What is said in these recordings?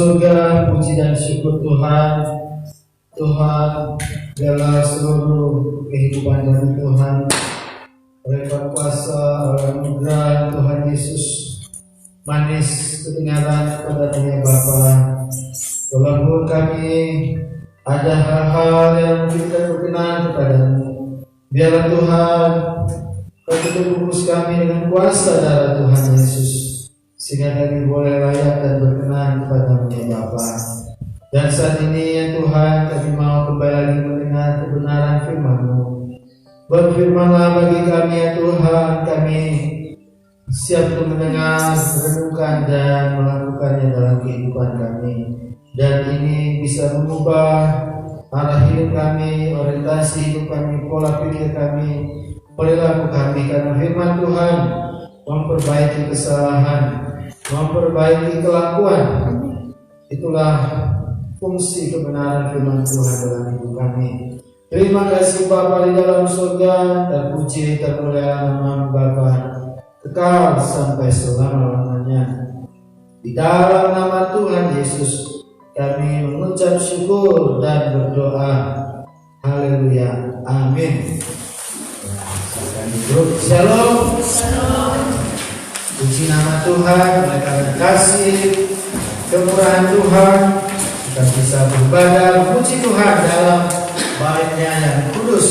surga, puji dan syukur Tuhan. Tuhan adalah seluruh kehidupan dari Tuhan. Oleh kuasa, oleh anugerah Tuhan Yesus, manis kedengaran kepada Bapa. Walaupun kami ada hal-hal yang kita berkenan kepadamu, biarlah Tuhan Kau bungkus kami dengan kuasa darah Tuhan Yesus, sehingga kami boleh layak dan berkenan kepadamu ya Bapa. Dan saat ini ya Tuhan, kami mau kembali lagi mendengar kebenaran firman-Mu. Berfirmanlah bagi kami ya Tuhan, kami siap untuk mendengar, merenungkan dan melakukannya dalam kehidupan kami. Dan ini bisa mengubah arah hidup kami, orientasi hidup kami, pola pikir kami, perilaku kami, karena firman Tuhan memperbaiki kesalahan, memperbaiki kelakuan. Itulah fungsi kebenaran firman Tuhan dalam hidup kami. Terima kasih Bapa di dalam surga, terpuji termulia nama Bapa kekal sampai selama-lamanya. Di dalam nama Tuhan Yesus kami mengucap syukur dan berdoa. Haleluya. Amin. Shalom. Puji nama Tuhan, oleh karena kasih kemurahan Tuhan kita bisa beribadah puji Tuhan dalam bait-Nya yang kudus.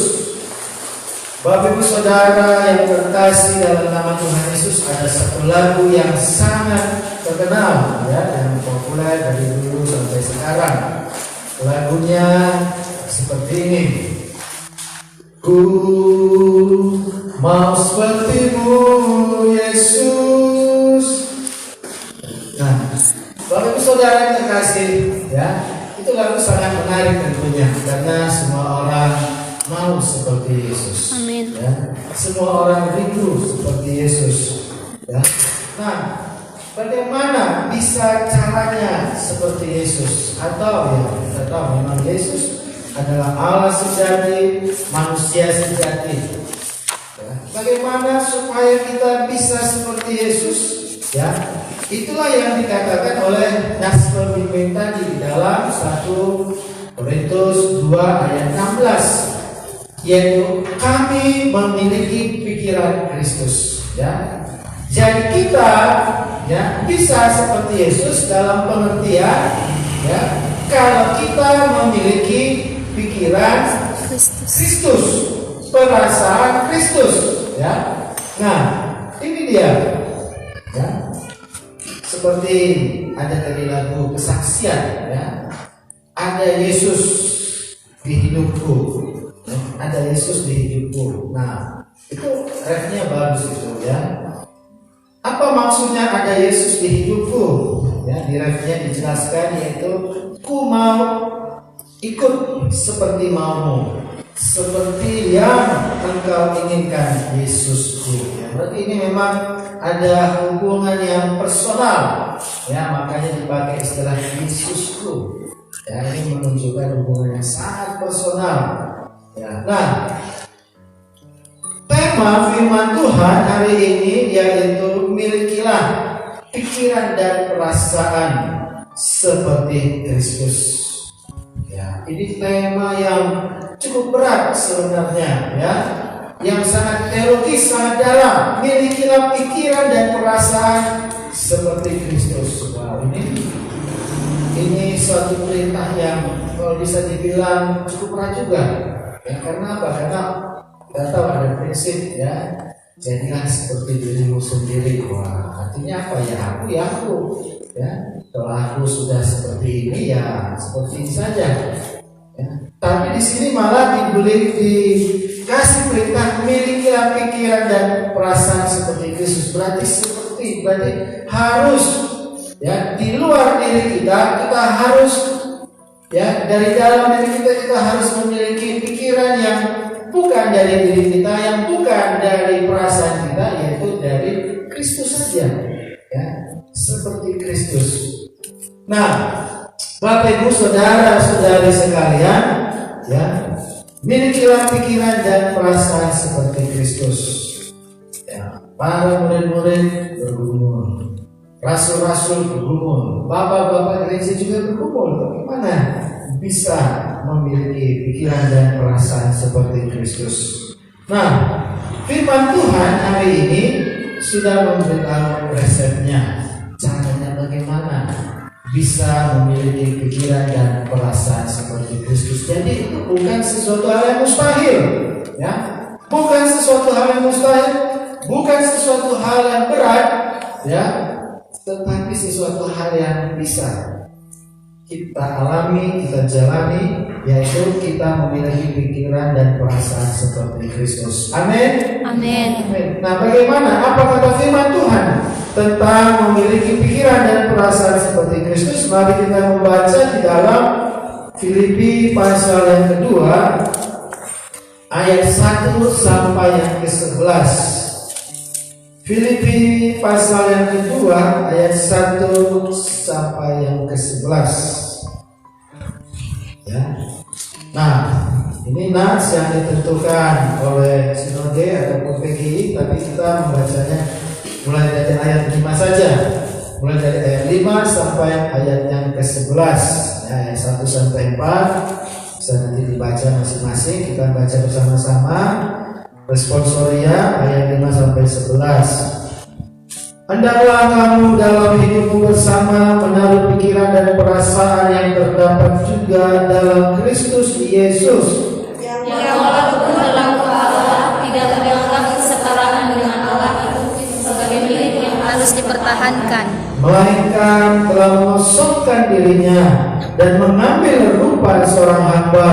Bapak Ibu Saudara yang terkasih, dalam nama Tuhan Yesus ada satu lagu yang sangat terkenal ya, yang populer dari dulu sampai sekarang. Lagunya seperti ini. Ku mau seperti-Mu Yesus. Nah, Bapak Ibu Saudara yang terkasih ya, itu lagu sangat menarik tentunya, karena semua orang mau seperti Yesus. Amin. Ya, semua orang rindu seperti Yesus. Ya. Nah, bagaimana bisa caranya seperti Yesus? Atau ya kita tahu memang Yesus adalah Allah sejati, manusia sejati. Ya. Bagaimana supaya kita bisa seperti Yesus? Ya, itulah yang dikatakan oleh nas pemimpin tadi di dalam 1 Korintus 2 ayat 16. Yaitu kami memiliki pikiran Kristus ya. Jadi kita ya bisa seperti Yesus dalam pengertian ya, kalau kita memiliki pikiran Kristus, perasaan Kristus ya. Nah, ini dia ya. Seperti ada tadi lagu kesaksian ya. Ada Yesus di hidupku. Ada Yesus di hidupku. Nah, itu refnya bagus itu ya. Apa maksudnya ada Yesus di hidupku? Ya, di refnya dijelaskan yaitu ku mau ikut seperti maumu, seperti yang engkau inginkan Yesusku. Ya, berarti ini memang ada hubungan yang personal. Ya, makanya dipakai istilah Yesusku. Ya, ini menunjukkan hubungan yang sangat personal. Ya, nah, tema firman Tuhan hari ini yaitu milikilah pikiran dan perasaan seperti Kristus. Ya, ini tema yang cukup berat sebenarnya, ya, yang sangat teologis, sangat dalam. Milikilah pikiran dan perasaan seperti Kristus. Wow, ini suatu perintah yang kalau bisa dibilang cukup berat juga. Ya, karena apa? Karena kita tahu ada prinsip ya, jadilah seperti dirimu sendiri. Wah, artinya apa ya? Aku ya. Kalau aku sudah seperti ini ya seperti ini saja. Ya. Tapi di sini malah dikasih perintah milikilah pikiran dan perasaan seperti Kristus. Berarti harus ya, di luar diri kita harus ya, dari dalam diri kita harus memiliki pikiran yang bukan dari diri kita, yang bukan dari perasaan kita, yaitu dari Kristus saja ya, seperti Kristus. Nah, Bapak Ibu Saudara-saudari sekalian ya, milikilah pikiran dan perasaan seperti Kristus ya. Para murid-murid bergumul rasul-rasul bergumul, bapak-bapak gereja juga bergumul. Bagaimana bisa memiliki pikiran dan perasaan seperti Kristus? Nah, firman Tuhan hari ini sudah memberikan resepnya. Caranya bagaimana bisa memiliki pikiran dan perasaan seperti Kristus. Jadi itu bukan sesuatu hal yang mustahil, ya. Bukan sesuatu hal yang mustahil, bukan sesuatu hal yang berat, ya. Tetapi sesuatu hal yang bisa kita alami, kita jalani, yaitu kita memiliki pikiran dan perasaan seperti Kristus. Amin. Amin. Nah, bagaimana? Apa kata firman Tuhan tentang memiliki pikiran dan perasaan seperti Kristus? Mari kita membaca di dalam Filipi pasal yang kedua, ayat 1 sampai yang ke-11. Filipi pasal yang kedua ayat 1 sampai yang ke-11. Ya. Nah, ini nats yang ditentukan oleh Sinode atau PGI, tapi kita membacanya mulai dari ayat 5 saja. Mulai dari ayat 5 sampai ayat yang ke-11. Ya, ayat 1 sampai 4 bisa nanti dibaca masing-masing, kita baca bersama-sama. Responsoria ayat 5 sampai 11. Hendaklah kamu dalam hidupmu bersama menaruh pikiran dan perasaan yang terdapat juga dalam Kristus Yesus, yang walaupun berlaku Allah tidak menganggap kesetaraan dengan Allah itu sebagai milik yang harus dipertahankan, melainkan telah mengosongkan dirinya dan mengambil rupa seorang hamba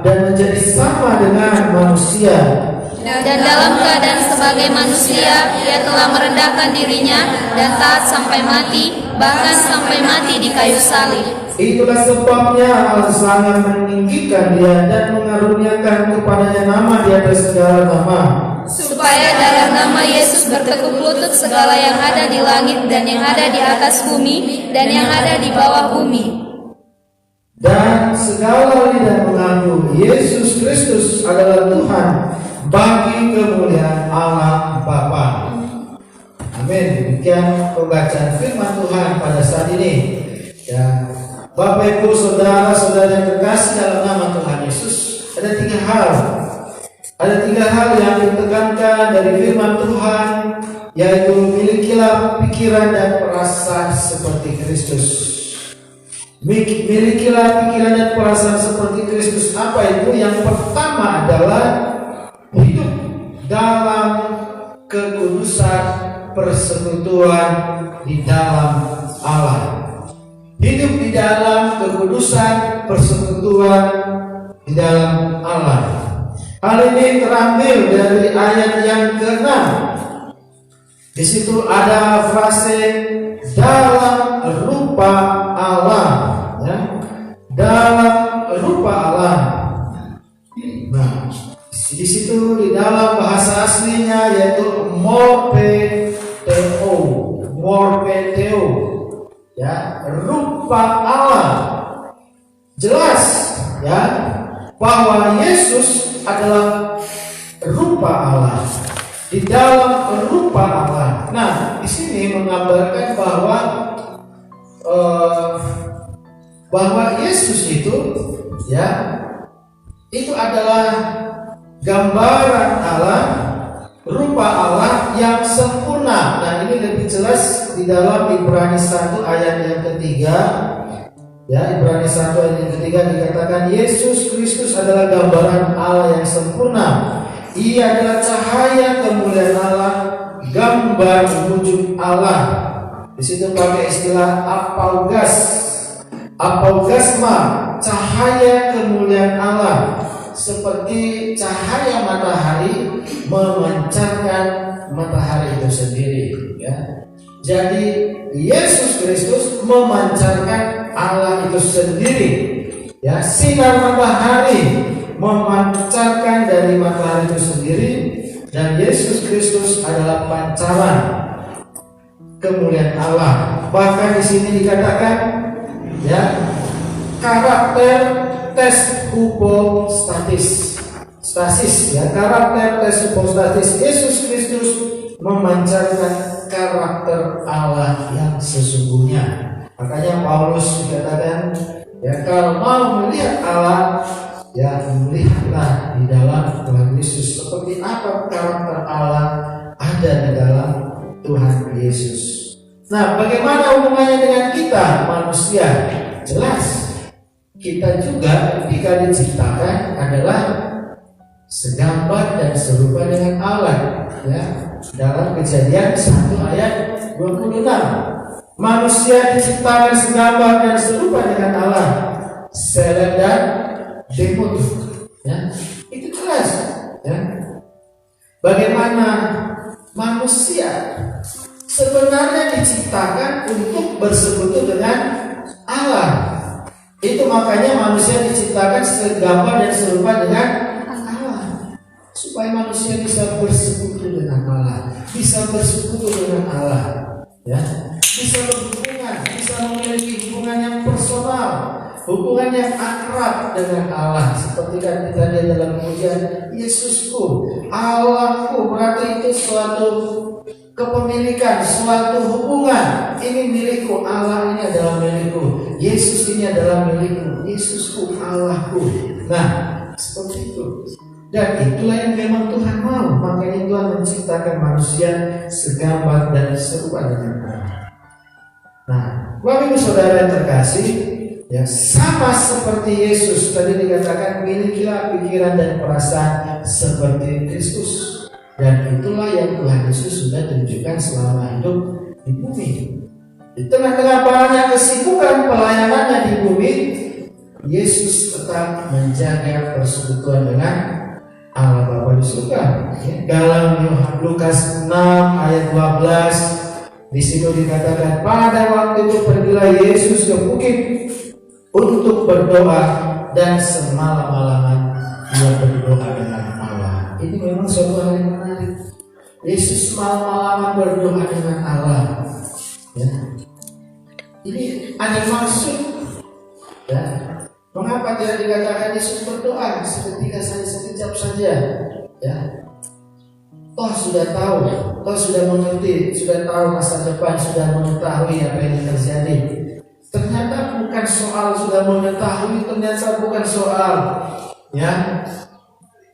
dan menjadi sama dengan manusia. Dan dalam keadaan sebagai manusia, ia telah merendahkan dirinya dan taat sampai mati, bahkan sampai mati di kayu salib. Itulah sebabnya Allah sangat meninggikan dia dan mengaruniakan kepadanya nama di atas segala nama, supaya dalam nama Yesus bertekuk lutut segala yang ada di langit dan yang ada di atas bumi dan yang ada di bawah bumi. Dan segala lidah mengaku Yesus Kristus adalah Tuhan bagi kemuliaan Allah Bapa. Amin. Demikian pembacaan firman Tuhan pada saat ini. Ya, Bapak Ibu saudara-saudara yang terkasih dalam nama Tuhan Yesus, ada tiga hal yang ditekankan dari firman Tuhan, yaitu milikilah pikiran dan perasaan seperti Kristus. Milikilah pikiran dan perasaan seperti Kristus. Apa itu? Yang pertama adalah hidup dalam kekudusan persekutuan di dalam Allah. Hidup di dalam kekudusan persekutuan di dalam Allah. Hal ini terambil dari ayat yang ke-6. Di situ ada frase dalam rupa Allah, ya. Dalam rupa Allah. Nah, di situ di dalam bahasa aslinya yaitu morpheteo, ya, rupa Allah. Jelas, ya, bahwa Yesus adalah rupa Allah, di dalam rupa Allah. Nah, di sini menggambarkan bahwa Yesus itu, ya, itu adalah gambaran Allah, rupa Allah yang sempurna. Nah, ini lebih jelas di dalam Ibrani 1 ayat yang ketiga. Ya, Ibrani 1 ayat yang ketiga dikatakan Yesus Kristus adalah gambaran Allah yang sempurna. Ia adalah cahaya kemuliaan Allah, gambar wujud Allah. Di situ pakai istilah apaugasma, cahaya kemuliaan Allah. Seperti cahaya matahari memancarkan matahari itu sendiri, ya. Jadi Yesus Kristus memancarkan Allah itu sendiri, ya. Sinar matahari memancarkan dari matahari itu sendiri, dan Yesus Kristus adalah pancaran kemuliaan Allah. Bahkan di sini dikatakan, ya, karakter tes hypostasis, ya, karakter tes hypostasis Yesus Kristus memancarkan karakter Allah yang sesungguhnya. Makanya Paulus dikatakan, ya kalau mau melihat Allah, ya melihatlah di dalam Tuhan Yesus. Seperti apa karakter Allah ada di dalam Tuhan Yesus. Nah, bagaimana hubungannya dengan kita manusia? Jelas, kita juga ketika diciptakan adalah segambar dan serupa dengan Allah. Ya, dalam Kejadian 1 ayat 26, manusia diciptakan segambar dan serupa dengan Allah. Selem dan demut. Ya, itu jelas. Ya. Bagaimana manusia sebenarnya diciptakan untuk bersekutu dengan Allah. Itu makanya manusia diciptakan segambar dan serupa dengan Allah, supaya manusia bisa bersekutu dengan Allah, bisa bersekutu dengan Allah, ya, bisa berhubungan, bisa memiliki hubungan yang personal, hubungan yang akrab dengan Allah. Seperti kan kita lihat dalam pujian, Yesusku, Allahku, berarti itu suatu kepemilikan, suatu hubungan. Ini milikku, Allah ini adalah milikku, Yesus ini adalah milikku, Yesusku, Allahku. Nah, seperti itu. Dan itulah yang memang Tuhan mau. Makanya Tuhan menciptakan manusia segambar dan serupa dengan Allah. Nah, Bapak Ibu Saudara yang terkasih, ya sama seperti Yesus tadi dikatakan, milikilah pikiran dan perasaan seperti Kristus. Dan itulah yang Tuhan Yesus sudah tunjukkan selama hidup di bumi. Di tengah-tengah banyak kesibukan pelayanannya di bumi, Yesus tetap menjaga persekutuan dengan Allah Bapa di surga. Dalam Lukas 6 ayat 12, di situ dikatakan, pada waktu itu pergilah Yesus ke bukit untuk berdoa, dan semalam-malaman dia berdoa dengan Allah. Ini memang suatu hal yang menarik. Yesus malam-malaman berdoa dengan Allah. Ya. Ini ada maksud. Ya. Mengapa tidak dikatakan Yesus berdoa seketika saja, sekejap saja? Ya. Toh sudah tahu, toh sudah mengerti, sudah tahu masa depan, sudah mengetahui apa yang terjadi. Ternyata bukan soal sudah mengetahui, ternyata bukan soal ya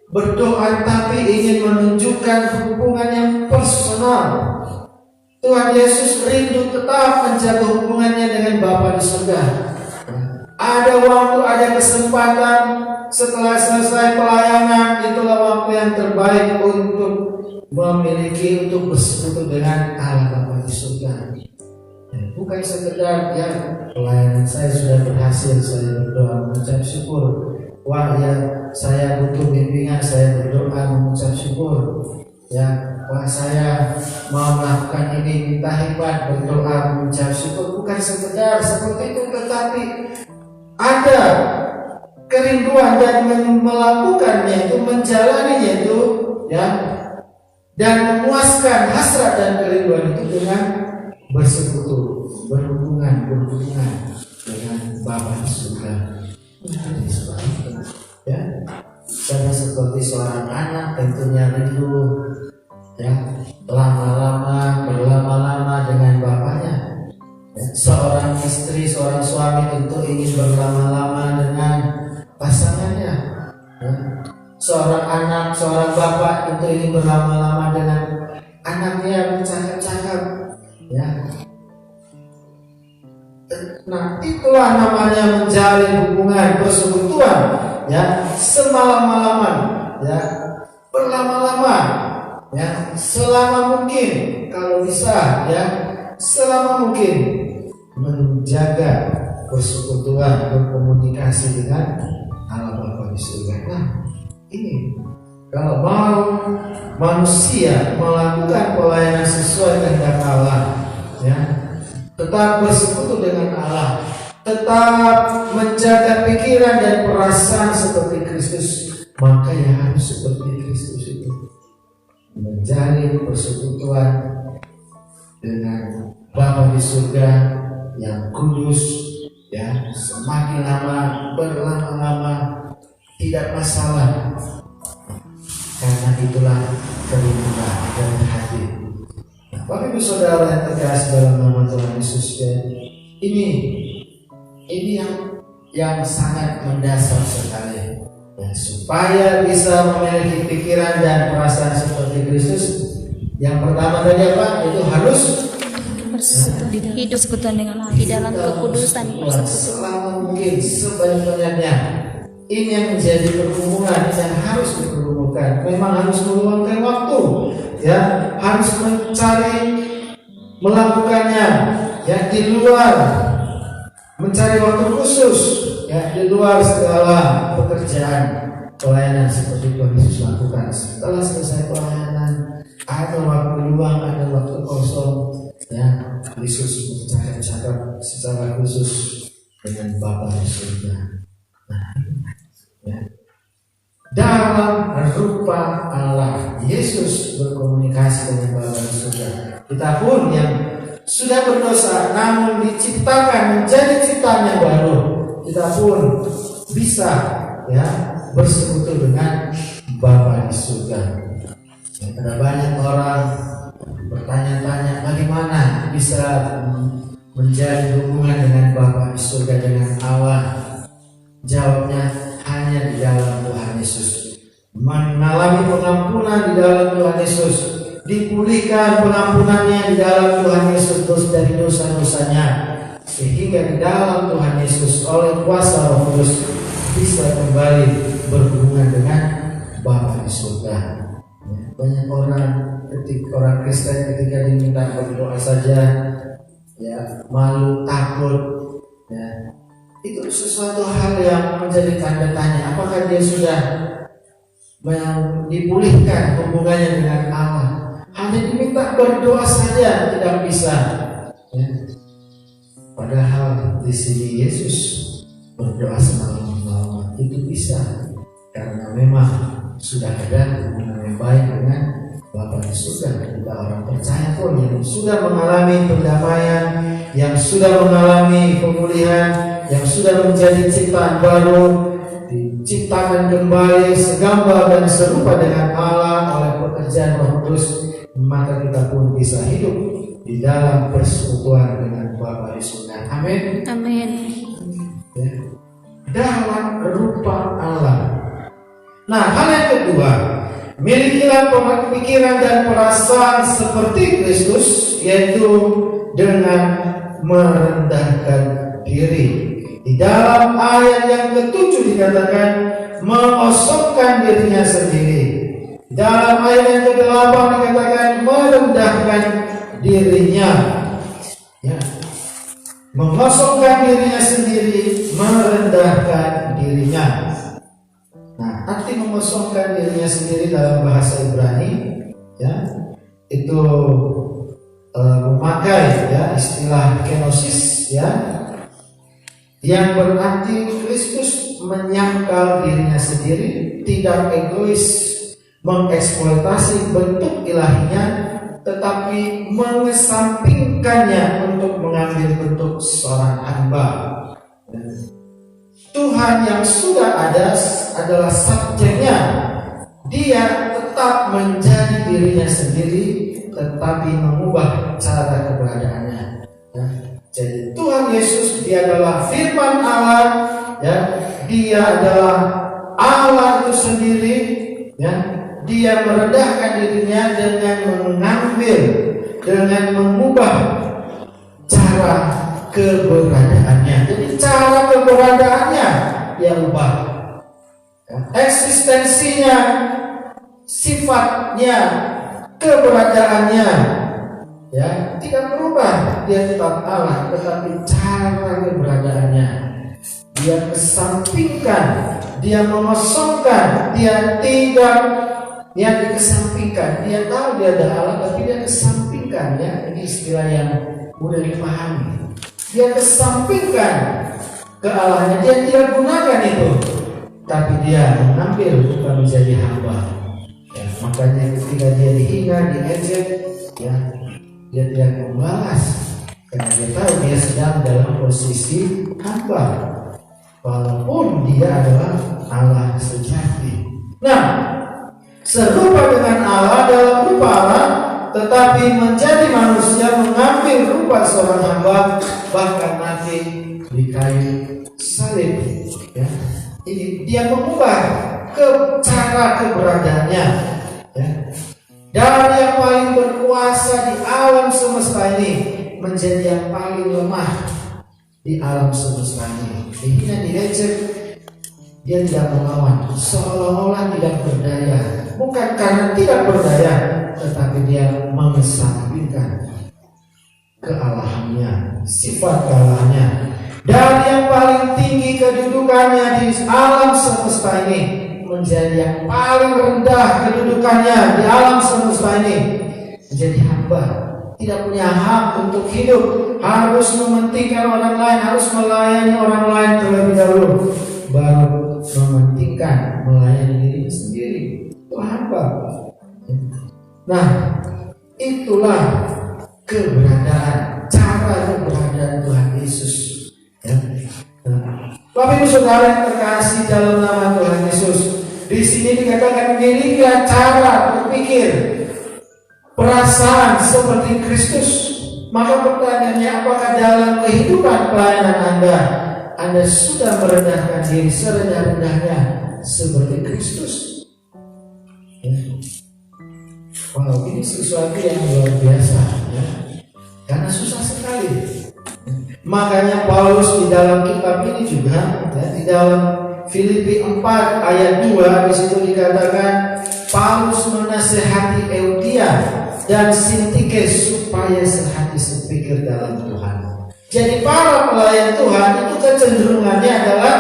berdoa, tapi ingin menunjukkan hubungan yang personal. Tuhan Yesus rindu tetap menjaga hubungannya dengan Bapa di surga. Ada waktu, ada kesempatan setelah selesai pelayanan, itulah waktu yang terbaik untuk memiliki, untuk bersekutu dengan Allah Bapa di surga. Bukan sekedar ya pelayanan saya sudah berhasil, saya berdoa mengucap syukur. Wah ya, saya butuh bimbingan, saya berdoa mengucap syukur. Ya, wah saya mau melakukan ini, minta hikmat, berdoa mengucap syukur. Bukan sekedar seperti itu, tetapi ada kerinduan dan melakukannya itu, menjalaninya itu, ya, dan memuaskan hasrat dan kerinduan itu dengan bersekutu, berhubungan dengan Bapa di surga. Ya, sama seperti seorang anak tentunya rindu, ya, berlama-lama dengan bapaknya. Ya, seorang istri, seorang suami tentu ingin berlama-lama dengan pasangannya. Ya, seorang anak, seorang bapak tentu ingin berlama-lama dengan anaknya yang cakap-cakap. Ya. Nah, itulah namanya menjalin hubungan persekutuan, ya, semalam-malaman, ya, berlama-lama, ya, selama mungkin, kalau bisa, ya, selama mungkin menjaga persekutuan, berkomunikasi dengan Allah Bapa di surga. Nah, ini kalau mau manusia melakukan pelayanan sesuai kehendak Allah, ya, tetap bersekutu dengan Allah, tetap menjaga pikiran dan perasaan seperti Kristus, maka ya harus seperti Kristus itu, menjalin persekutuan dengan Bapa di surga yang kudus, ya, semakin lama, berlama-lama, tidak masalah, karena itulah kerinduan dan hati. Bapak Ibu Saudara yang terkasih dalam nama Tuhan Yesus, ya, ini yang sangat mendasar sekali, ya, supaya bisa memiliki pikiran dan perasaan seperti Kristus. Yang pertama tadi apa? Itu harus hidup sekutuan dengan Allah di dalam kekudusan selama mungkin sebanyak-banyaknya. Ini yang menjadi perhubungan yang harus diperlukan. Memang harus meluangkan waktu, ya, harus melakukannya, ya, di luar, mencari waktu khusus, ya, di luar segala pekerjaan pelayanan seperti Tuhan Yesus lakukan. Setelah selesai pelayanan, ada waktu luang, ada waktu kosong, ya, Yesus bercakap secara khusus dengan Bapa di surga. Ya. Dalam rupa Allah, Yesus berkomunikasi dengan Bapa di surga. Kita pun yang sudah berdosa namun diciptakan menjadi ciptaan yang baru, kita pun bisa, ya, bersekutu dengan Bapa di surga. Ya, ada banyak orang bertanya-tanya bagaimana bisa menjadi hubungan dengan Bapa di surga, dengan Allah. Jawabnya hanya di dalam Tuhan Yesus. Mengalami pengampunan di dalam Tuhan Yesus, dipulihkan pengampunannya di dalam Tuhan Yesus terus dari dosa-dosanya, sehingga di dalam Tuhan Yesus oleh kuasa Roh Kudus bisa kembali berhubungan dengan Bapa di surga. Ya, banyak orang Kristen ketika diminta berdoa saja, ya, malu, takut, ya. Itu sesuatu hal yang menjadi tanda tanya, apakah dia sudah dipulihkan hubungannya dengan Allah. Hanya diminta berdoa saja tidak bisa, ya. Padahal di sini Yesus berdoa semalam-malam itu bisa, karena memang sudah ada hubungan yang baik dengan Bapa di surga. Kita orang percaya pun yang sudah mengalami pendamaian, yang sudah mengalami pemulihan, yang sudah menjadi ciptaan baru, diciptakan kembali segambar dan serupa dengan Allah oleh pekerjaan Roh Kudus, maka kita pun bisa hidup di dalam persekutuan dengan Bapa di surga. Amin. Amin. Ya. Dalam rupa Allah. Nah, hal yang kedua, milikilah pikiran dan perasaan seperti Kristus, yaitu dengan merendahkan diri. Di dalam ayat yang ke-7 dikatakan mengosongkan dirinya sendiri. Dalam ayat yang ke-8 dikatakan merendahkan dirinya, ya. Mengosongkan dirinya sendiri, merendahkan dirinya. Nah, arti mengosongkan dirinya sendiri dalam bahasa Ibrani, ya, itu memakai, ya, istilah kenosis, ya, yang berarti Kristus menyangkal dirinya sendiri, tidak egois mengeksploitasi bentuk ilahinya, tetapi mengesampingkannya untuk mengambil bentuk seorang hamba. Tuhan yang sudah ada adalah subjeknya. Dia tetap menjadi dirinya sendiri, tetapi mengubah cara keberadaannya. Ya. Jadi Tuhan Yesus, dia adalah firman Allah, ya. Dia adalah Allah itu sendiri, ya. Dia merendahkan dirinya dengan mengubah cara keberadaannya. Jadi cara keberadaannya dia ubah, ya. Eksistensinya, sifatnya, keberadaannya, ya, tidak berubah. Dia tetap Allah, tetapi cara keberadaannya dia kesampingkan, dia mengosongkan, dia tidak, dia dikesampingkan. Dia tahu dia ada Allah, tapi dia kesampingkan, ya. Ini istilah yang mudah dipahami. Dia kesampingkan kealahannya, dia tidak gunakan itu, tapi dia mengambil bukan menjadi hamba. Ya, makanya ketika dia dihina, diejek, ya, dia tidak membalas, karena dia tahu dia sedang dalam posisi hamba, walaupun dia adalah Allah sejati. Nah, serupa dengan Allah, dalam rupa Allah, tetapi menjadi manusia, mengambil rupa seorang hamba, bahkan mati di kayu salib. Ya. Ini dia mengubah cara keberadaannya. Ya. Dari yang paling berkuasa di alam semesta ini menjadi yang paling lemah di alam semesta ini. Dihina, diejek, dia tidak melawan, seolah-olah tidak berdaya. Bukan karena tidak berdaya, tetapi dia mengesampingkan kealahannya, sifat kealahannya. Dari yang paling tinggi kedudukannya di alam semesta ini menjadi yang paling rendah kedudukannya di alam semesta ini, menjadi hamba, tidak punya hak untuk hidup, harus mementingkan orang lain, harus melayani orang lain terlebih dahulu, baru mementingkan melayani diri sendiri. Itu hamba. Nah, itulah keberadaan, cara keberadaan Tuhan Yesus. Ya. Bapak Ibu Saudara yang terkasih dalam nama Tuhan Yesus, di sini dikatakan miliki cara berpikir, perasaan seperti Kristus. Maka pertanyaannya, apakah dalam kehidupan pelayanan Anda sudah merendahkan diri serendah-rendahnya seperti Kristus? Ya. Wow, ini sesuatu yang luar biasa, ya. Karena susah sekali. Makanya Paulus di dalam kitab ini juga, ya, di dalam Filipi 4 ayat 2, di situ dikatakan Paulus menasehati Euodia dan Sintike supaya sehati sepikir dalam Tuhan. Jadi para pelayan Tuhan itu kecenderungannya adalah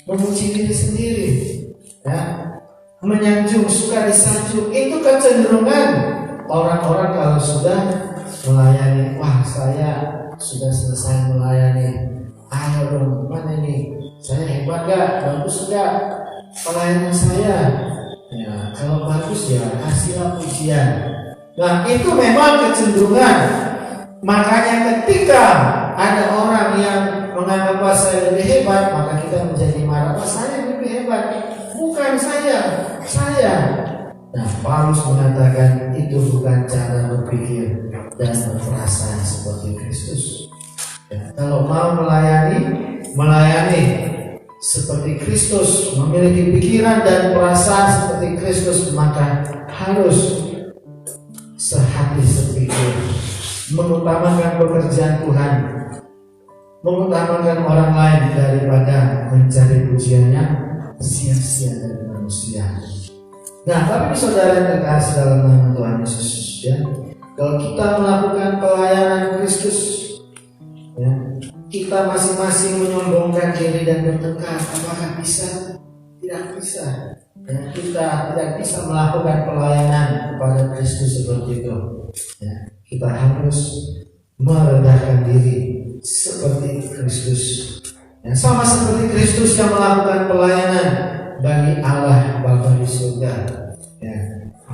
memuji diri sendiri, ya, menyanjung, suka disanjung. Itu kecenderungan orang-orang kalau sudah melayani. Wah, saya sudah selesai melayani, ayo dong, mana ini? Saya hebat gak? Bagus gak pelayanan saya? Ya, kalau bagus ya kasihlah pujian. Nah, itu memang kecenderungan. Makanya ketika ada orang yang menganggap bahwa saya lebih hebat, maka kita menjadi marah. Wah, saya lebih hebat, bukan saya. Nah, Paulus mengatakan itu bukan cara berpikir dan berperasaan seperti Kristus. Ya, kalau mau melayani seperti Kristus, memiliki pikiran dan perasaan seperti Kristus, maka harus sehati sepikir, mengutamakan pekerjaan Tuhan, mengutamakan orang lain daripada mencari pujiannya sia-sia dari manusia. Nah, tapi saudara yang terkasih dalam nama Tuhan Yesus, ya, kalau kita melakukan pelayanan Kristus, ya, kita masing-masing menyombongkan diri dan bertengkar, apakah bisa? Tidak bisa. Ya, kita tidak bisa melakukan pelayanan kepada Kristus seperti itu. Ya, kita harus merendahkan diri seperti Kristus. Ya, sama seperti Kristus yang melakukan pelayanan bagi Allah Bapa di surga. Ya,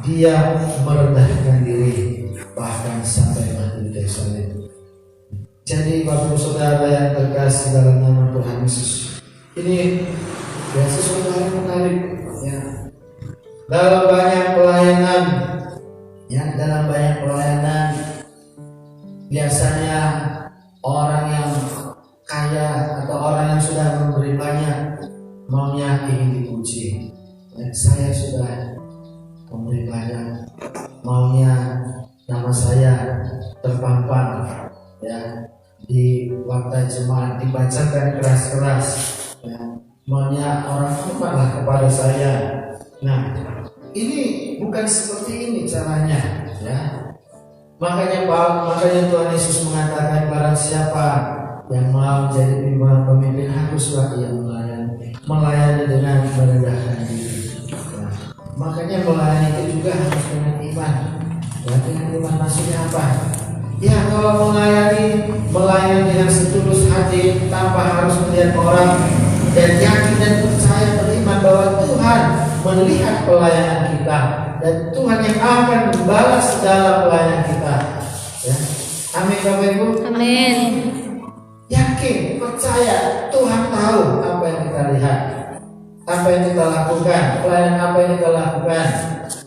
dia merendahkan diri bahkan sampai mati di kayu salib. Jadi Bapak Saudara yang terkasih dalam nama Tuhan Yesus, ini ya sesuatu yang menarik, ya. Dalam banyak pelayanan, biasanya orang yang kaya atau orang yang sudah memberi banyak maunya ingin dipuji. Ya, saya sudah memberi banyak, maunya nama saya terpampang, ya, di waktu jemaat dibacakan keras-keras, ya, maunya orang hormatlah kepada saya. Nah, ini bukan seperti ini caranya, ya. Makanya Tuhan Yesus mengatakan barang siapa yang mau jadi pemimpin haruslah ia melayani dengan merendahkan diri. Nah, makanya melayani itu juga harus dengan iman. Ya, dengan iman maksudnya apa? Ya, kalau melayani dengan setulus hati tanpa harus melihat orang, dan yakin dan percaya beriman bahwa Tuhan melihat pelayanan kita dan Tuhan yang akan membalas segala pelayanan kita. Ya. Amin Bapak Ibu. Amin. Yakin, percaya Tuhan tahu apa yang kita lihat, apa yang kita lakukan, pelayanan apa yang kita lakukan.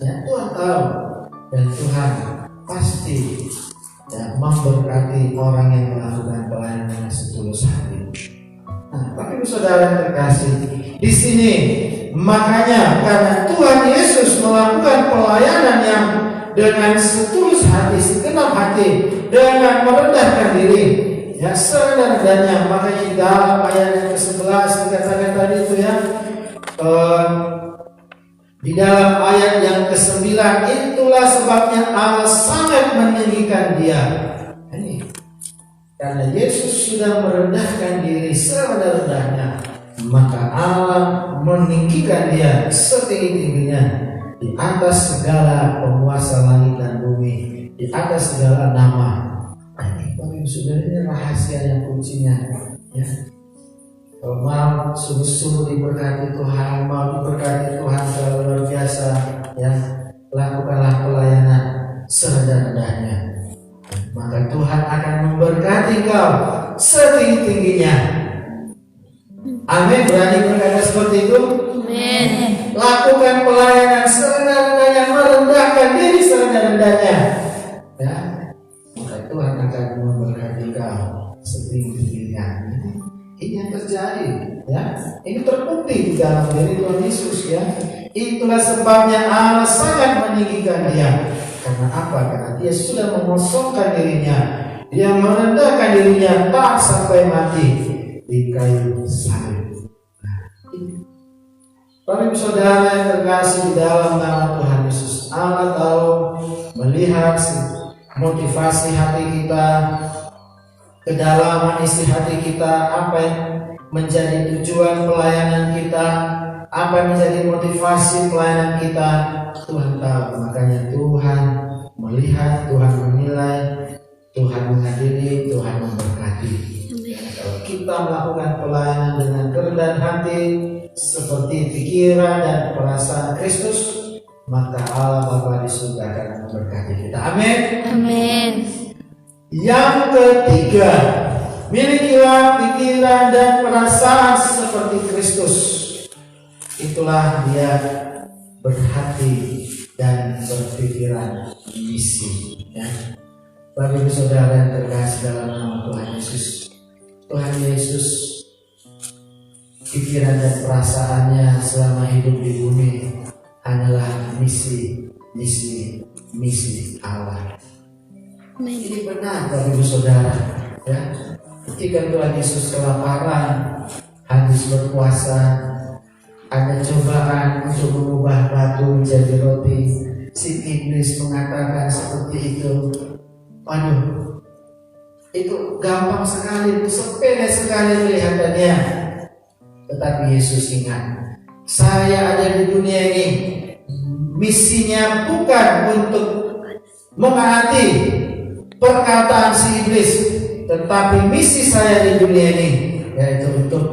Ya, Tuhan tahu. dan Tuhan pasti memberkati orang yang melakukan pelayanan dengan setulus hati. Nah, tapi saudara yang terkasih, di sini makanya karena Tuhan Yesus melakukan pelayanan yang dengan setulus hati, segenap hati, dengan merendahkan diri, serendah-rendahnya. Makanya di dalam ayat yang ke-11 dikatakan tadi itu di dalam ayat yang ke-9, itulah sebabnya Allah sangat meninggikan dia. Ini karena Yesus sudah merendahkan diri serendah-rendahnya, maka Allah meninggikan dia setinggi-tingginya di atas segala penguasa langit dan bumi, di atas segala nama. Ini Bapak Saudara, ini rahasia yang kuncinya. Kalau mau sungguh-sungguh diberkati Tuhan, mau diberkati Tuhan secara luar biasa, lakukanlah pelayanan serendah-rendahnya, maka Tuhan akan memberkati kau setinggi-tingginya. Amin. Berani berkata seperti itu? Amin. Lakukan pelayanan serendah-rendahnya, merendahkan diri serendah-rendahnya, maka Tuhan akan memberkati kau setinggi-tingginya. Ini yang terjadi, ini terbukti di dalam diri Tuhan Yesus, Itulah sebabnya Allah sangat meninggikan dia. Karena apa? Karena dia sudah mengosongkan dirinya, dia merendahkan dirinya tak sampai mati di kayu salib. Bapak Saudara yang terkasih di dalam nama Tuhan Yesus, Allah tahu, melihat motivasi hati kita, kedalaman isi hati kita, apa yang menjadi tujuan pelayanan kita, apa yang menjadi motivasi pelayanan kita, Tuhan tahu. Makanya Tuhan melihat, Tuhan menilai, Tuhan mengadili, Tuhan memberkati. Kalau kita melakukan pelayanan dengan kerendahan hati seperti pikiran dan perasaan Kristus, maka Allah Bapa di surga akan memberkati kita. Amin. Amin. Yang ketiga, milikilah pikiran dan perasaan seperti Kristus. Itulah dia berhati dan berpikiran misi. Bagi saudara yang terkasih dalam nama Tuhan Yesus, Tuhan Yesus pikiran dan perasaannya selama hidup di bumi hanyalah misi Allah. Ini benar Bapak Ibu Saudara, ketika Tuhan Yesus kelaparan, habis berpuasa, ada cobaan untuk mengubah batu menjadi roti. Si iblis mengatakan seperti itu. Waduh, itu gampang sekali, sepele sekali kelihatannya. Tetapi Yesus ingat, saya ada di dunia ini, misinya bukan untuk menaati perkataan si iblis, tetapi misi saya di dunia ini yaitu untuk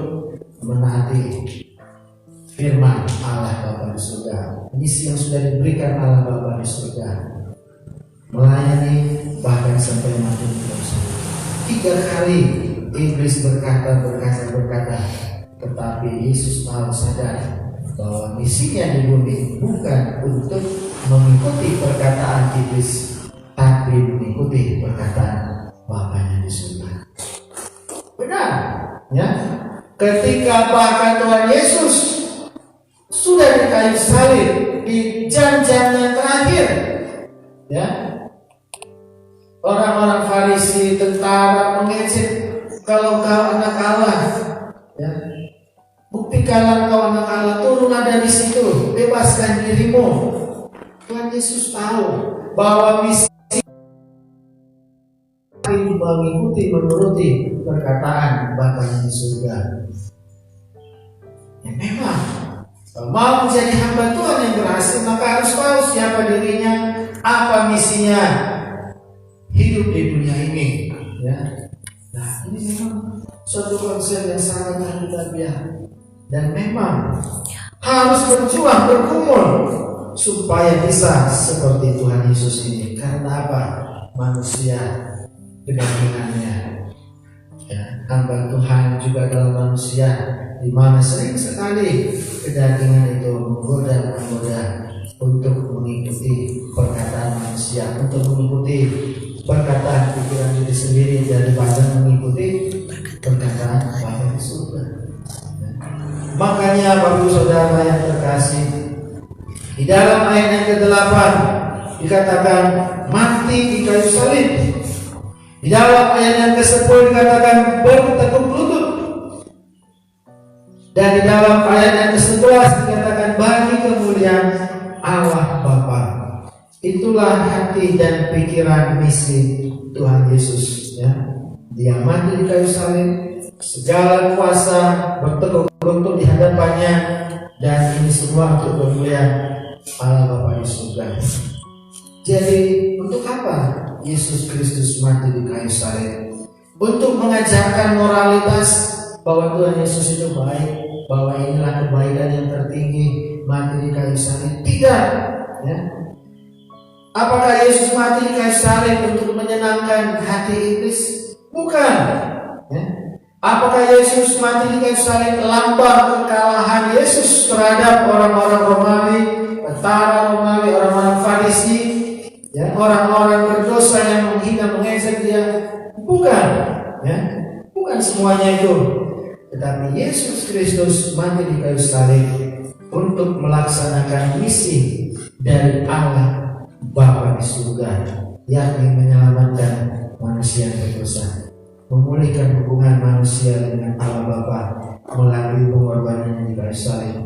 menaati firman Allah Bapa di surga. Misi yang sudah diberikan Allah Bapa di surga, melayani bahkan sampai mati di dalam surga. 3 kali iblis berkata, tetapi Yesus tahu sadar bahwa misinya di bumi bukan untuk mengikuti perkataan iblis, tapi mengikuti perkataan Bapanya di surga. Benar, ketika bahkan Tuhan Yesus sudah di kayu salib di jam-jam yang terakhir, orang-orang Farisi, tentara mengejek, kalau kau anak Allah, buktikanlah kau anak Allah, turunlah dari situ, bebaskan dirimu. Tuhan Yesus tahu bahwa misi mengikuti, menuruti perkataan Bapanya di surga. Memang mau menjadi hamba Tuhan yang berhasil, maka harus tahu siapa dirinya, apa misinya hidup di dunia ini. Nah, ini memang suatu konsep yang sangat tarbiyah, dan memang harus berjuang, bergumul supaya bisa seperti Tuhan Yesus ini. Karena apa? Manusia kedagingannya, hamba Tuhan juga dalam manusia, di mana sering sekali kedagingan itu menggoda untuk mengikuti perkataan manusia, untuk mengikuti perkataan pikiran diri sendiri daripada mengikuti perkataan Bapa di surga. Makanya Bapak Ibu Saudara yang terkasih, di dalam ayat yang ke-8 dikatakan mati di kayu salib. Di dalam ayat yang ke-10 dikatakan bertekuk lutut. Dan di dalam ayat yang ke-11 dikatakan bagi kemuliaan Allah Bapa. Itulah hati dan pikiran misi Tuhan Yesus, ya. Dia mati di kayu salib, segala kuasa bertekuk lutut di hadapannya, dan ini semua untuk kemuliaan Allah Bapa di surga. Jadi untuk apa Yesus Kristus mati di kayu salib? Untuk mengajarkan moralitas bahwa Tuhan Yesus itu baik, bahwa inilah kebaikan yang tertinggi, mati di kayu salib? Tidak, ya. Apakah Yesus mati di kayu salib untuk menyenangkan hati iblis? Bukan, ya. Apakah Yesus mati di kayu salib lambang kekalahan Yesus terhadap orang-orang Romawi, tentara Romawi, orang-orang Farisi, ya, orang-orang berdosa yang menghina mengejek dia? Bukan, ya. Bukan semuanya itu. Tetapi Yesus Kristus mati di kayu salib untuk melaksanakan misi dari Allah Bapa di surga, yakni menyelamatkan manusia berdosa, memulihkan hubungan manusia dengan Allah Bapa melalui pengorbanan di kayu salib.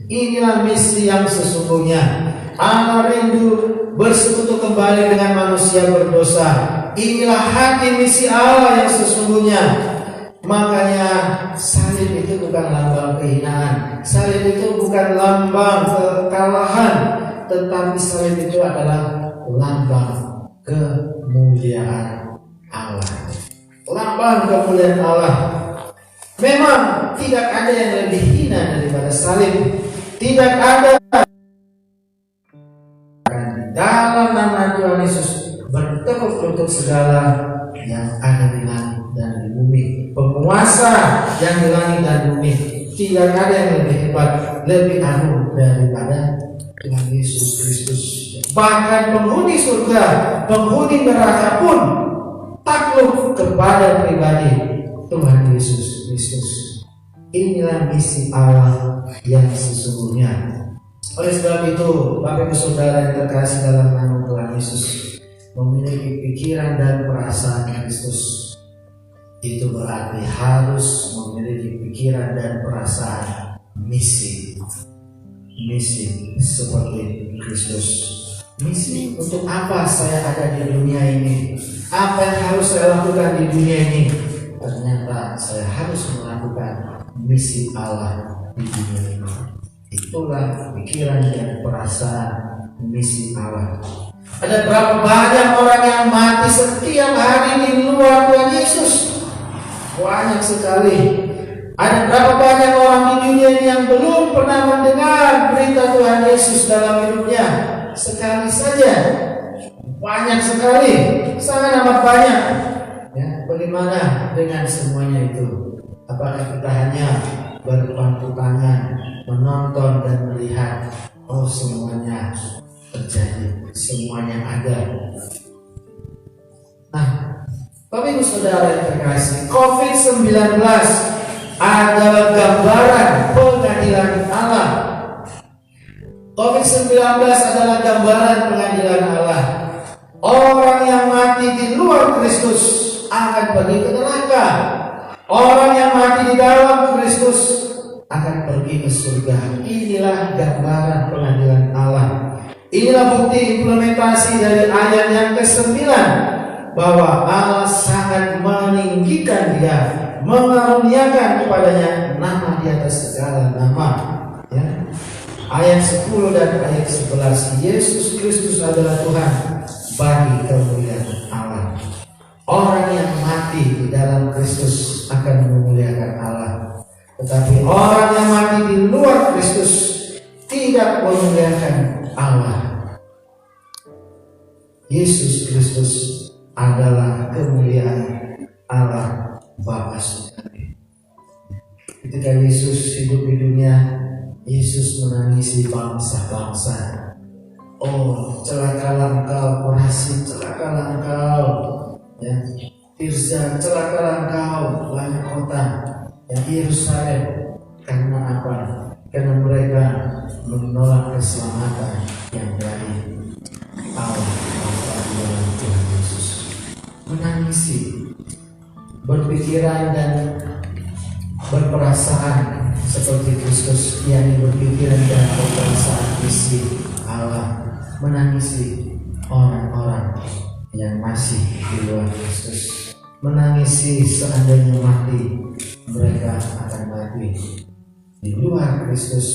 Inilah misi yang sesungguhnya. Allah rindu bersekutu kembali dengan manusia berdosa. Inilah hati misi Allah yang sesungguhnya. Makanya salib itu bukan lambang kehinaan, salib itu bukan lambang kekalahan, tetapi salib itu adalah lambang kemuliaan Allah. Lambang kemuliaan Allah. Memang tidak ada yang lebih hina daripada salib. Tidak ada. Dalam nama Tuhan Yesus bertekuk lutut segala yang ada di langit dan di bumi, penguasa yang di langit dan bumi. Tidak ada yang lebih hebat, lebih agung daripada Tuhan Yesus Kristus. Bahkan penghuni surga, penghuni neraka pun takluk kepada pribadi Tuhan Yesus Kristus. Inilah misi Allah yang sesungguhnya. Oleh sebab itu, Bapak Ibu Saudara yang terkasih dalam nama Tuhan Yesus, memiliki pikiran dan perasaan Kristus itu berarti harus memiliki pikiran dan perasaan misi seperti Kristus. Misi untuk apa saya ada di dunia ini? Apa yang harus saya lakukan di dunia ini? Ternyata saya harus melakukan misi Allah di dunia ini. Itulah pikiran dan perasaan misi Allah. Ada berapa banyak orang yang mati setiap hari di luar Tuhan Yesus? Banyak sekali. Ada berapa banyak orang di dunia ini yang belum pernah mendengar berita Tuhan Yesus dalam hidupnya? Sekali saja. Banyak sekali. Sangat amat banyak. Ya, bagaimana dengan semuanya itu? Apakah kita hanya berpangku tangan, menonton dan melihat? Oh, semuanya terjadi, semuanya ada. Nah, Bapak Ibu Saudara yang terkasih, COVID-19 adalah gambaran pengadilan Allah. COVID-19 adalah gambaran pengadilan Allah. Orang yang mati di luar Kristus akan pergi ke neraka. Orang yang mati di dalam Kristus akan pergi ke surga. Inilah gambaran pengadilan Allah. Inilah bukti implementasi dari ayat yang ke-9, bahwa Allah sangat meninggikan dia, mengaruniakan kepadanya nama di atas segala nama. Ya. Ayat 10 dan ayat 11, Yesus Kristus adalah Tuhan bagi kemuliaan Allah. Orang yang mati di dalam Kristus akan memuliakan Allah. Tetapi orang yang mati di luar Kristus tidak memuliakan Allah. Yesus Kristus adalah kemuliaan Allah Bapa Surgawi. Ketika Yesus hidup di dunia, Yesus menangisi bangsa-bangsa. Oh, celakalah engkau Korazin, celakalah engkau ya Tirza, celakalah engkau banyak kota yang Yerusalem. Karena apa? Karena mereka menolak keselamatan yang dari Allah dalam Tuhan Yesus. Menangisi, berpikiran dan berperasaan seperti Kristus, yakni berpikiran dan berperasaan isi Allah. Menangisi orang-orang yang masih di luar Kristus, menangisi seandainya mati, mereka akan mati di luar Kristus,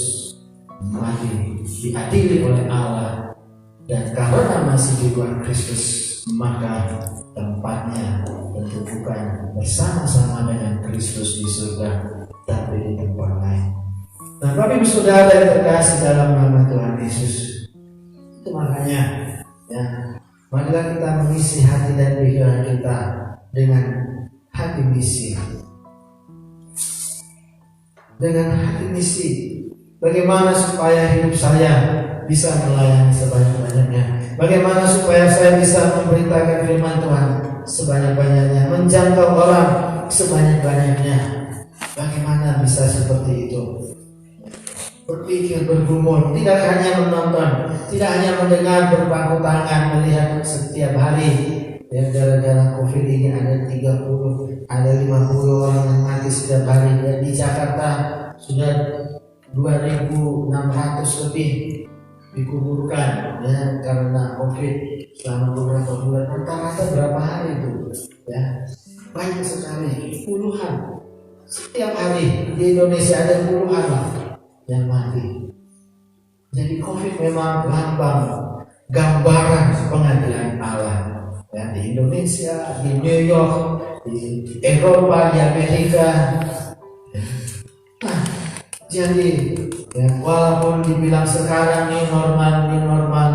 mati diadili oleh Allah, dan karena masih di luar Kristus, maka tempatnya tentu bukan bersama-sama dengan Kristus di surga, tapi di tempat lain. Nah, Bapak Ibu Saudara yang terkasih dalam nama Tuhan Yesus, itu makanya ya, marilah kita mengisi hati dan pikiran kita dengan hati misi. Dengan hati misi, bagaimana supaya hidup saya bisa melayani sebanyak-banyaknya, bagaimana supaya saya bisa memberitakan firman Tuhan sebanyak-banyaknya, menjangkau orang sebanyak-banyaknya. Bagaimana bisa seperti itu? Berpikir, bergumul, tidak hanya menonton, tidak hanya mendengar, berpangku tangan, melihat setiap hari. Ya, gara-gara COVID ini ada 30, ada 50 orang yang mati setiap hari. Dan di Jakarta sudah 2.600 lebih dikuburkan ya karena COVID selama beberapa bulan. Rata-rata berapa hari itu? Ya, banyak sekali, puluhan. Setiap hari di Indonesia ada puluhan yang mati. Jadi COVID memang lambang, gambaran pengadilan Allah. Ya, di Indonesia, di New York, di Eropa, di Amerika. Nah, jadi ya, walaupun dibilang sekarang new normal,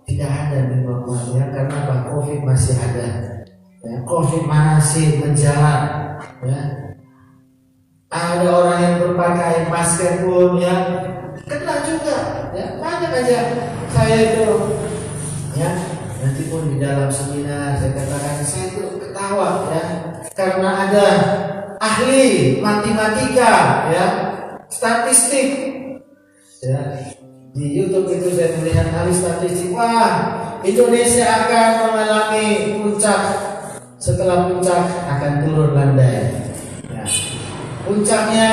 tidak ada new normal ya, karena apa? COVID masih ada. Ya, COVID masih menjalan. Ya. Ada orang yang berpakai masker pun ya kena juga. Ya, banyak aja saya itu ya. Nanti pun di dalam seminar saya katakan, saya itu ketawa ya, karena ada ahli matematika ya, statistik ya, di YouTube itu saya melihat ahli statistik, wah Indonesia akan mengalami puncak, setelah puncak akan turun landai ya. Puncaknya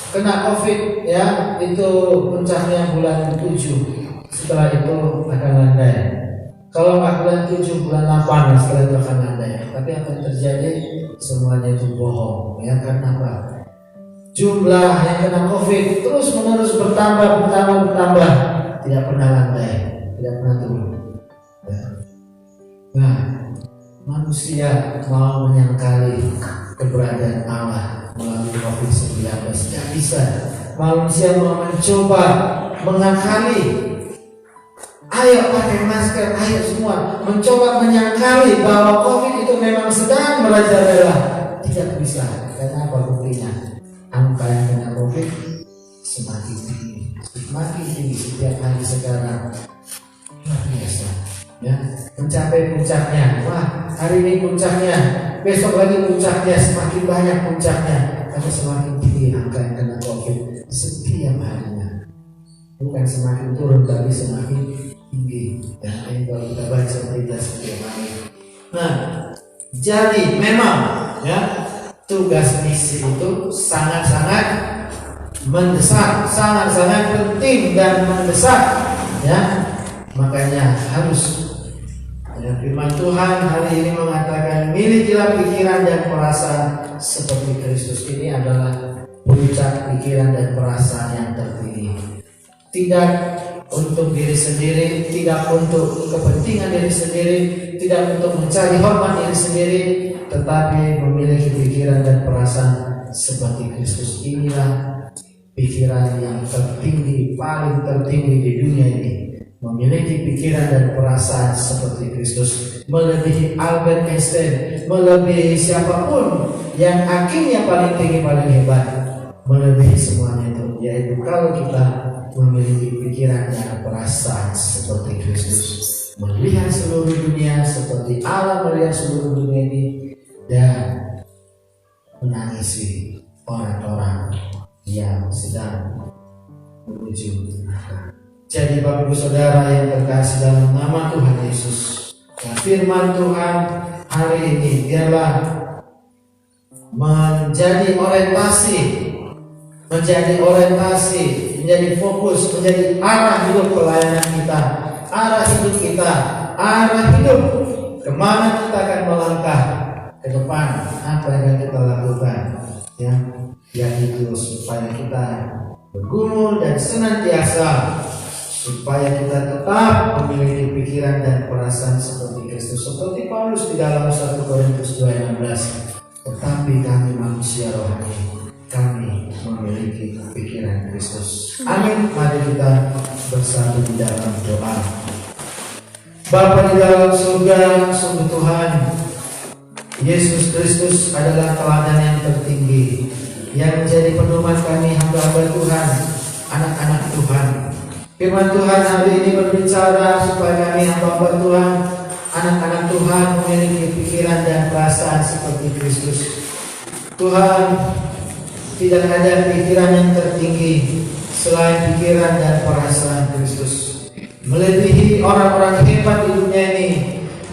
kena COVID ya, itu puncaknya bulan 7. Setelah itu akan landai. Kalau nggak bulan 7, bulan 8 setelah itu akan landai. Tapi apa yang terjadi? Semuanya itu bohong. Ya, karena apa? Jumlah yang kena COVID terus menerus bertambah, tidak pernah landai, tidak pernah turun. Ya. Nah, manusia mau menyangkali keberadaan Allah melalui COVID-19 tidak bisa. Manusia mau mencoba mengakali. Ayo pakai masker, ayo semua mencoba menyangkali bahwa COVID itu memang sedang merajalela. Tidak bisa. Karena apa buktinya? Angka yang kena COVID semakin tinggi setiap hari sekarang. Luar biasa. Ya, mencapai puncaknya. Wah, hari ini puncaknya, besok lagi puncaknya, semakin banyak puncaknya. Tapi semakin tinggi angka yang kena COVID setiap harinya. Bukan semakin turun, tapi semakin tinggi. Dan ini kalau kita baca berita setiap hari. Nah, jadi memang ya tugas misi itu sangat-sangat mendesak, sangat-sangat penting dan mendesak. Ya, makanya harus. Ya, firman Tuhan hari ini mengatakan, milikilah pikiran dan perasaan seperti Kristus. Ini adalah puncak pikiran dan perasaan yang tertinggi. Tidak untuk diri sendiri, tidak untuk kepentingan diri sendiri, tidak untuk mencari hormat diri sendiri, tetapi memiliki pikiran dan perasaan seperti Kristus. Inilah pikiran yang tertinggi, paling tertinggi di dunia ini. Memiliki pikiran dan perasaan seperti Kristus, melebihi Albert Einstein, melebihi siapapun yang hakimnya paling tinggi, paling hebat, melebihi semuanya itu. Yaitu kalau kita memiliki pikiran dan perasaan seperti Kristus, melihat seluruh dunia seperti Allah melihat seluruh dunia ini, dan menangisi orang-orang yang sedang menuju neraka. Jadi Bapak Ibu Saudara yang terkasih dalam nama Tuhan Yesus, firman Tuhan hari ini biarlah menjadi orientasi, menjadi fokus, menjadi arah hidup pelayanan kita, arah hidup kita, arah hidup kemana kita akan melangkah ke depan, apa yang akan kita lakukan, ya, yaitu supaya kita bergumul dan senantiasa, supaya kita tetap memiliki pikiran dan perasaan seperti Kristus, seperti Paulus di dalam 1 Korintus 2:16. Tetapi kami manusia rohani, kami memiliki pikiran Kristus. Amin. Mari kita bersatu di dalam doa. Bapa di dalam surga, sungguh Tuhan, Yesus Kristus adalah teladan yang tertinggi, yang menjadi pedoman kami hamba-hamba Tuhan, anak-anak Tuhan. Firman Tuhan hari ini berbicara supaya kami hamba-hamba Tuhan, anak-anak Tuhan memiliki pikiran dan perasaan seperti Kristus. Tuhan, tidak ada pikiran yang tertinggi selain pikiran dan perasaan Kristus. Melebihi orang-orang hebat di dunia ini,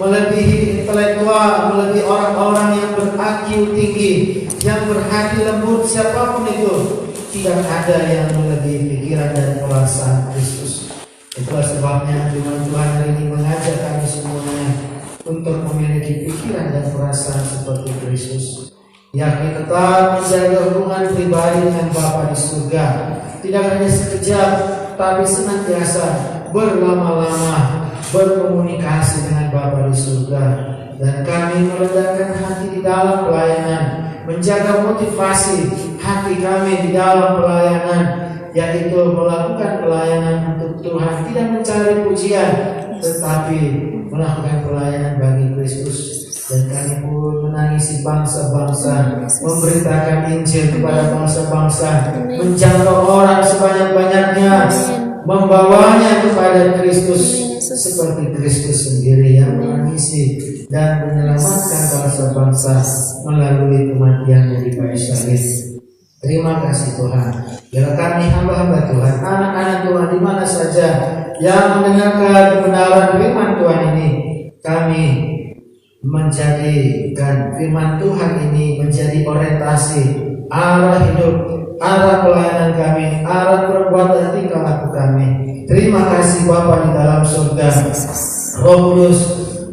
melebihi intelektual, melebihi orang-orang yang ber-IQ tinggi, yang berhati lembut, siapapun itu, tidak ada yang melebihi pikiran dan perasaan Kristus. Itulah sebabnya firman Tuhan hari ini mengajak kami semuanya untuk memiliki pikiran dan perasaan seperti Kristus, yakni tetap menjaga hubungan pribadi dengan Bapa di surga, tidak hanya sekejap, tapi senantiasa berlama-lama berkomunikasi dengan Bapa di surga. Dan kami meledakkan hati di dalam pelayanan, menjaga motivasi hati kami di dalam pelayanan, yaitu melakukan pelayanan untuk Tuhan, tidak mencari pujian, tetapi melakukan pelayanan bagi Kristus. Dan kami pun menangisi bangsa-bangsa, memberitakan Injil kepada bangsa-bangsa, menjangkau orang sebanyak-banyaknya, membawanya kepada Kristus, seperti Kristus sendiri yang menangisi dan menyelamatkan bangsa-bangsa melalui kematiannya di kayu salib. Terima kasih Tuhan. Biar kami hamba-hamba Tuhan, anak-anak Tuhan di mana saja yang mendengarkan kebenaran firman Tuhan ini, kami menjadikan firman Tuhan ini menjadi orientasi, arah hidup, arah pelayanan kami, arah perbuatan tingkah laku kami. Terima kasih Bapa di dalam surga. Roh Kudus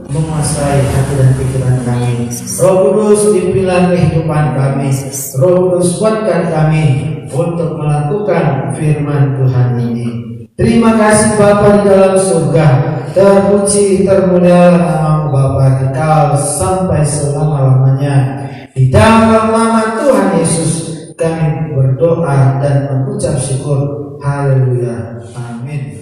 menguasai hati dan pikiran kami. Roh Kudus pimpinlah kehidupan kami. Roh Kudus kuatkan kami untuk melakukan firman Tuhan ini. Terima kasih Bapa di dalam surga. Terpuji termulia nama Bapa kekal sampai selama-lamanya. Di dalam nama Tuhan Yesus kami berdoa dan mengucap syukur. Haleluya. Amin.